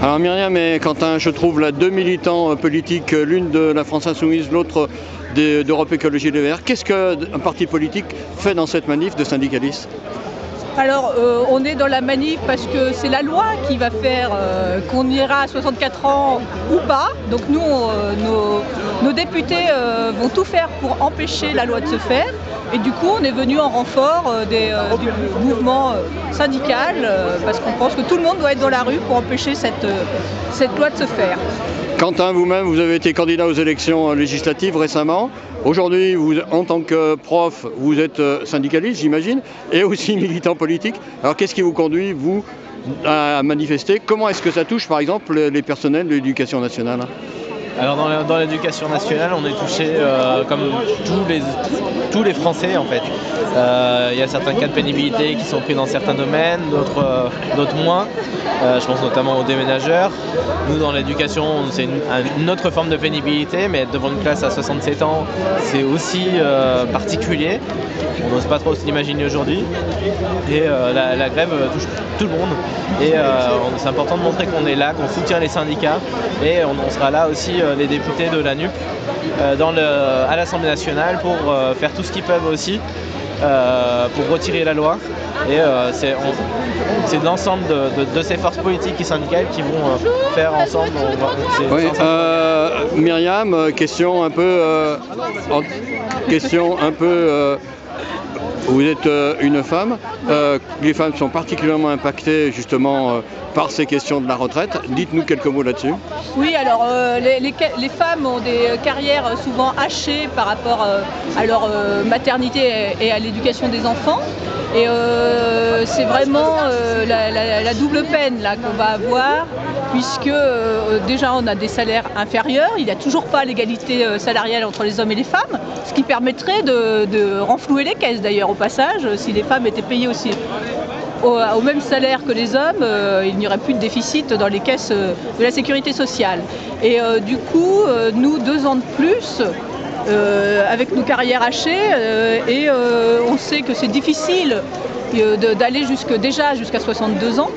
Alors Myriam et Quentin, je trouve là deux militants politiques, l'une de la France Insoumise, l'autre d'Europe Écologie Les Verts. Qu'est-ce qu'un parti politique fait dans cette manif de syndicalistes? Alors, on est dans la manif parce que c'est la loi qui va faire qu'on ira à 64 ans ou pas. Donc nous, nos députés vont tout faire pour empêcher la loi de se faire. Et du coup, on est venu en renfort du mouvement syndical parce qu'on pense que tout le monde doit être dans la rue pour empêcher cette loi de se faire. Quentin, vous-même, vous avez été candidat aux élections législatives récemment. Aujourd'hui, vous, en tant que prof, vous êtes syndicaliste, j'imagine, et aussi militant politique. Alors, qu'est-ce qui vous conduit, vous, à manifester? Comment est-ce que ça touche, par exemple, les personnels de l'éducation nationale? Alors dans l'éducation nationale, on est touché comme tous les Français en fait. Il y a certains cas de pénibilité qui sont pris dans certains domaines, d'autres moins. Je pense notamment aux déménageurs. Nous dans l'éducation, c'est une autre forme de pénibilité, mais être devant une classe à 67 ans, c'est aussi particulier. On n'ose pas trop se l'imaginer aujourd'hui. Et la grève touche tout le monde. Et c'est important de montrer qu'on est là, qu'on soutient les syndicats. Et on sera là aussi, les députés de la NUP, à l'Assemblée nationale pour faire tout ce qu'ils peuvent aussi pour retirer la loi. Et c'est l'ensemble de ces forces politiques et syndicales qui vont faire ensemble. Oui, Myriam, question un peu... vous êtes une femme, les femmes sont particulièrement impactées justement par ces questions de la retraite. Dites-nous quelques mots là-dessus. Oui, alors les femmes ont des carrières souvent hachées par rapport à leur maternité et à l'éducation des enfants. Et c'est vraiment la double peine là qu'on va avoir, puisque déjà on a des salaires inférieurs, il n'y a toujours pas l'égalité salariale entre les hommes et les femmes, ce qui permettrait de renflouer les caisses d'ailleurs au passage. Si les femmes étaient payées aussi au même salaire que les hommes, il n'y aurait plus de déficit dans les caisses de la sécurité sociale. Et du coup, nous, 2 ans de plus, avec nos carrières hachées, et on sait que c'est difficile d'aller jusqu'à 62 ans.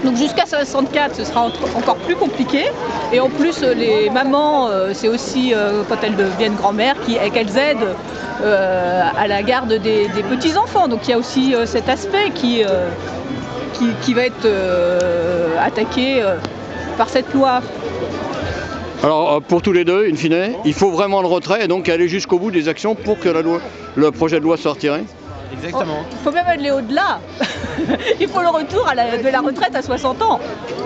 Donc jusqu'à 64, ce sera encore plus compliqué. Et en plus, les mamans, c'est aussi quand elles deviennent grand-mères qu'elles aident à la garde des petits-enfants. Donc il y a aussi cet aspect qui va être attaqué par cette loi. Alors pour tous les deux, in fine, il faut vraiment le retrait et donc aller jusqu'au bout des actions pour que le projet de loi soit retiré. Exactement. Il faut même aller au-delà. Il faut le retour de la retraite à 60 ans.